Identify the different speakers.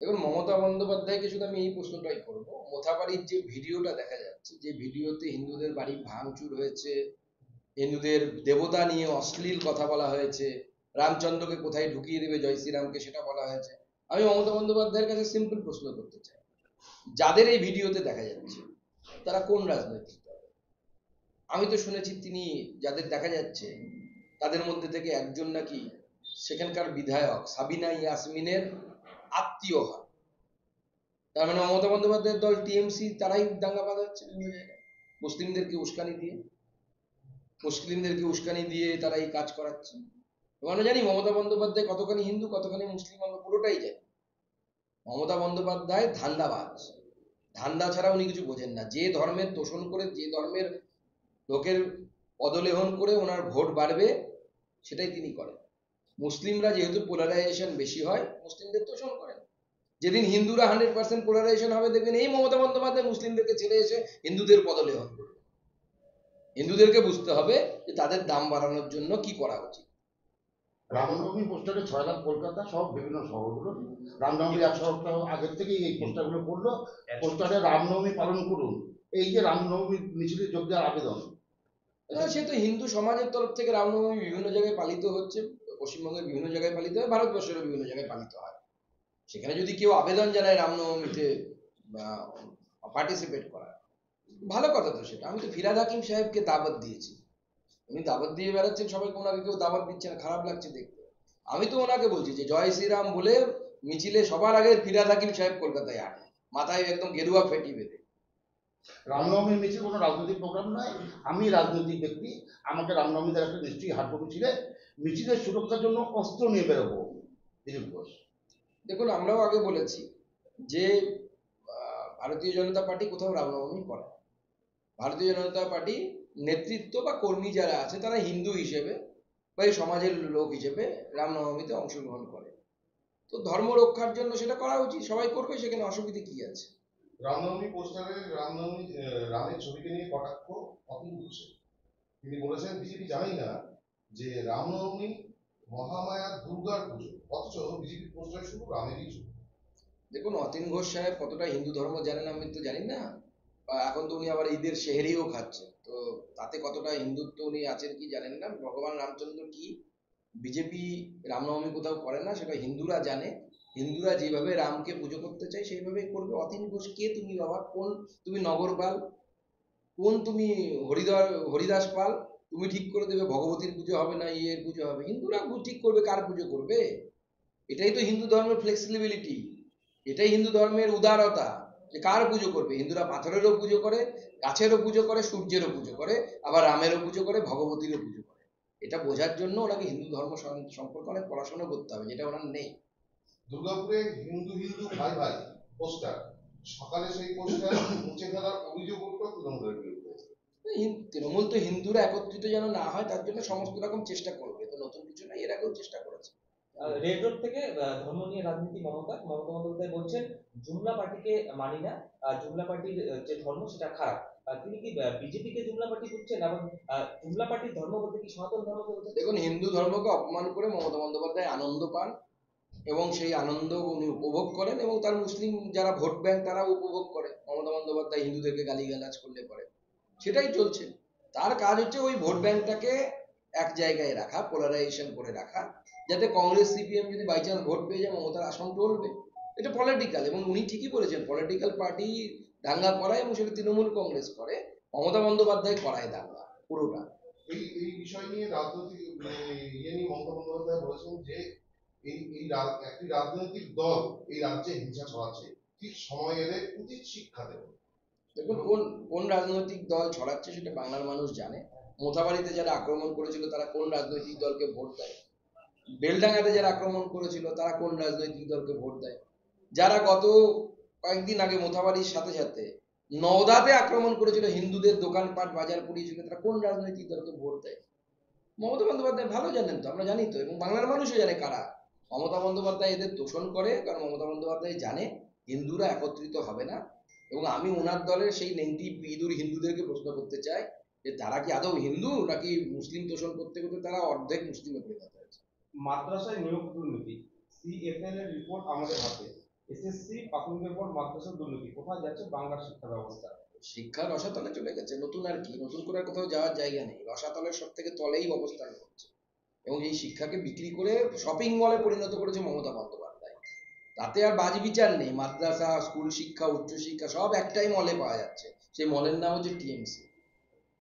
Speaker 1: দেখুন, মমতা বন্দ্যোপাধ্যায়কে শুধু আমি এই প্রশ্নটাই করবো, মোথাবাড়ির যে ভিডিওটা দেখা যাচ্ছে, যে ভিডিওতে হিন্দুদের বাড়ি ভাঙচুর হয়েছে, হিন্দুদের দেবতা নিয়ে অশ্লীল কথা বলা হয়েছে, রামচন্দ্রকে কোথায় ঢুকিয়ে দেবে জয় শ্রীরামকে সেটা বলা হয়েছে, আমি মমতা বন্দ্যোপাধ্যায়ের কাছে সিম্পল প্রশ্ন করতে চাই, যাদের এই ভিডিওতে দেখা যাচ্ছে তারা কোন রাজনৈতিক দল? আমি তো শুনেছি তিনি, যাদের দেখা যাচ্ছে তাদের মধ্যে থেকে একজন নাকি সেখানকার বিধায়ক সাবিনা ইয়াসমিনের আত্মীয় হয়। তার মানে মমতা বন্দ্যোপাধ্যায়ের দল টিএমসি তারাই দাঙ্গা বাঁধাচ্ছে বিভিন্ন জায়গায়, মুসলিমদেরকে উস্কানি দিয়ে, তারা এই কাজ করাচ্ছে। আমরা জানি মমতা বন্দ্যোপাধ্যায় কতখানি হিন্দু কতখানি মুসলিম, আমরা পুরোটাই জানি। মমতা বন্দ্যোপাধ্যায় ধান্দাবাজ, ধান্দা ছাড়া উনি কিছু বোঝেন না। যে ধর্মের তোষণ করে, যে ধর্মের লোকের পদলেহন করে ওনার ভোট বাড়বে সেটাই তিনি করেন। মুসলিমরা যেহেতু পোলারাইজেশন বেশি হয়, মুসলিমদের তোষণ করেন। যেদিন হিন্দুরা 100% পোলারাইজেশন হবে, দেখবেন এই মমতা বন্দ্যোপাধ্যায় মুসলিমদেরকে ছেড়ে এসে হিন্দুদের পদলেহন করবে। হিন্দুদেরকে বুঝতে হবে যে তাদের দাম বাড়ানোর জন্য কি করা উচিত।
Speaker 2: রামনবমী পোস্টারে 6 লাখ কলকাতা সব বিভিন্ন শহরগুলো রামনবমীর 1 সপ্তাহ আগের থেকেই এই পোস্টারগুলো করলো, পোস্টারে রামনবমী পালন করুন। এই যে রামনবমী মিছিলে যোগ দেওয়ার আবেদন,
Speaker 1: সে তো হিন্দু সমাজের তরফ থেকে রামনবমী বিভিন্ন জায়গায় পালিত হচ্ছে, পশ্চিমবঙ্গের বিভিন্ন জায়গায় পালিত হয়, ভারতবর্ষের বিভিন্ন জায়গায় পালিত হয়। সেখানে যদি কেউ আবেদন জানায় রামনবমীতে পার্টিসিপেট করার, ভালো কথা তো সেটা। আমি তো ফিরহাদ হাকিম সাহেবকে দাওয়াত দিয়েছি, উনি দাওয়াত দিয়ে বেড়াচ্ছেন সবাইকে, ওনাকে কেউ দাওয়াত দিচ্ছে না, খারাপ লাগছে দেখতে। আমি তো ওনাকে বলছি যে জয় শ্রীরাম বলে মিছিলে সবার আগে ফিরহাদ হাকিম সাহেব কলকাতায় আনে, মাথায় একদম গেরুয়া ফেটি বেঁধে।
Speaker 2: রামনবমীর মিছিল কোনো রাজনৈতিক প্রোগ্রাম নয়। আমি রাজনৈতিক ব্যক্তি, আমাকে রামনবমীতে একটা নিশ্চয়ই হাট মিছিলে, মিছিলের সুরক্ষার জন্য অস্ত্র নিয়ে বেরোবো। দিলীপ ঘোষ,
Speaker 1: দেখুন, আমরাও আগে বলেছি যে ভারতীয় জনতা পার্টি কোথাও রামনবমী করে না। ভারতীয় জনতা পার্টি নেতৃত্ব বা কর্মী যারা আছে তারা হিন্দু হিসেবে বা এই সমাজের লোক হিসেবে রামনবমীতে অংশগ্রহণ করে। তো ধর্ম রক্ষার জন্য সেটা করা উচিত, সবাই করবে, সেখানে অসুবিধে কি আছে?
Speaker 3: রামনবমী পোস্টারে রামনবমী রামের ছবিকে নিয়ে কটাক্ষ অতুল ঘোষের। তিনি বলেছেন বিজেপি জানেই না যে রামনবমী মহামায়া দুর্গার পুজো, অথচ বিজেপি পোস্টারে শুধু রামেরই ছবি।
Speaker 1: দেখুন, অতীন ঘোষ সাহেব কতটা হিন্দু ধর্ম জানেন আমি তো জানি না, বা এখন তো উনি আবার ঈদের সেহরিও খাচ্ছেন, তো তাতে কতটা হিন্দুত্ব উনি আছেন কি জানেন না। ভগবান রামচন্দ্র কি, বিজেপি রামনবমী কোথাও করে না, সেটা হিন্দুরা জানে। হিন্দুরা যেভাবে রামকে পুজো করতে চায় সেইভাবেই করবে। অতীন ঘোষ কে তুমি বাবা? কোন তুমি নগরপাল? কোন তুমি হরিদাস পাল? তুমি ঠিক করে দেবে ভগবতীর পুজো হবে না ইয়ের পুজো হবে? হিন্দুরা ঠিক করবে কার পুজো করবে। এটাই তো হিন্দু ধর্মের ফ্লেক্সিবিলিটি, এটাই হিন্দু ধর্মের উদারতা, যে কার পুজো করবে। হিন্দুরা পাথরেরও পুজো করে, গাছেরও পুজো করে, সূর্যেরও পুজো করে, আবার রামেরও পুজো করে, ভগবতীরও পুজো করে। এটা বোঝার জন্য ওনাকে হিন্দু ধর্ম সম্পর্কে অনেক পড়াশোনা করতে হবে, যেটা ওনার নেই।
Speaker 3: দুর্গাপুরে হিন্দু হিন্দু ভাই ভাই পোস্টার, সকালে সেই পোস্টার মুছে ফেলার অভিযোগ উঠল তৃণমূলের বিরুদ্ধে।
Speaker 1: তৃণমূল তো হিন্দুরা একত্রিত যেন না হয় তার জন্য সমস্ত রকম চেষ্টা করবে, তো নতুন কিছু নাই, এর আগেও চেষ্টা করেছে।
Speaker 4: রেড রোড থেকে ধর্ম নিয়ে রাজনীতি মমতা বন্দ্যোপাধ্যায় বলছেন জুমলা পার্টিকে মানি না, জুমলা পার্টির যে ধর্ম সেটা খারাপ। তিনি কি বিজেপিকে জুমলা পার্টি বুঝছেন এবং জুমলা পার্টির ধর্ম বলতে কি সনাতন ধর্মকে বোঝাচ্ছেন?
Speaker 1: দেখুন, হিন্দু ধর্মকে অপমান করে মমতা বন্দ্যোপাধ্যায় আনন্দ পান, এবং সেই আনন্দ উনি উপভোগ করেন, এবং তার মুসলিম যারা ভোট ব্যাংক তারাও উপভোগ করে মমতা বন্দ্যোপাধ্যায় হিন্দুদেরকে গালিগালাজ করলে পরে। সেটাই চলছে, তার কাজ হচ্ছে ওই ভোট ব্যাংকটাকে এক জায়গায় রাখা, পোলারাইজেশন করে রাখা, যাতে কংগ্রেস সিপিএম যদি বাই চান্স ভোট পেয়ে যায় মমতার আসন টলবে। এটা পলিটিক্যাল, এবং উনি ঠিকই বলেছেন, পলিটিক্যাল পার্টি দাঙ্গা করায়, এবং সেটা তৃণমূল কংগ্রেস করে, মমতা বন্দ্যোপাধ্যায় করায় দাঙ্গা পুরোটা।
Speaker 3: এই বিষয় নিয়ে রাজনৈতিক ইয়ে নিয়ে মমতা বন্দ্যোপাধ্যায় বলেছেন যে একটি রাজনৈতিক দল এই রাজ্যে হিংসা ছড়াচ্ছে, ঠিক সময় এলে উচিত শিক্ষা দেব।
Speaker 1: দেখুন, কোন কোন রাজনৈতিক দল ছড়াচ্ছে সেটা বাংলার মানুষ জানে। মোথাবাড়িতে যারা আক্রমণ করেছিল তারা কোন রাজনৈতিক দলকে ভোট দেয়? বেলডাঙ্গাতে যারা আক্রমণ করেছিল তারা কোন রাজনৈতিক দলকে ভোট দেয়? যারা গত কয়েকদিন আগে মোথাবাড়ির সাথে সাথে নওদাতে আক্রমণ করেছিল, হিন্দুদের দোকানপাট বাজার পুড়িয়েছিল, তারা কোন রাজনৈতিক দলকে ভোট দেয়? মমতা বন্দ্যোপাধ্যায় ভালো জানেন তো, আমরা জানি তো, এবং বাংলার মানুষও জানে কারা। মমতা বন্দ্যোপাধ্যায় এদের তোষণ করে, কারণ মমতা বন্দ্যোপাধ্যায় জানে হিন্দুরা একত্রিত হবে না। এবং আমি ওনার দলের সেই নেংটি ইঁদুর হিন্দুদেরকে প্রশ্ন করতে চাই যে তারা কি আদৌ হিন্দু, নাকি মুসলিম তোষণ করতে করতে তারা অর্ধেক মুসলিমে পরিণত হয়েছে।
Speaker 5: মাদ্রাসায় নিয়োগ দুর্নীতি, সিএফএল এর রিপোর্ট আমাদের হাতে। এসএসসি প্রাথমিকের পর মাদ্রাসা দুর্নীতি, কোথায় যাচ্ছে বাংলার শিক্ষা ব্যবস্থা?
Speaker 1: শিক্ষা রসাতলে চলে গেছে, নতুন আর কি, নতুন করে আর কোথাও যাওয়ার জায়গা নেই, রসাতলের সব থেকে তলেই অবস্থান করছে। এবং এই শিক্ষাকে বিক্রি করে শপিং মলে পরিণত করেছে মমতা বন্দ্যোপাধ্যায়। তাতে আর বাজ বিচার নেই, মাদ্রাসা, স্কুল শিক্ষা, উচ্চ শিক্ষা সব একটাই মলে পাওয়া যাচ্ছে, সেই মলের নাম হচ্ছে টিএমসি।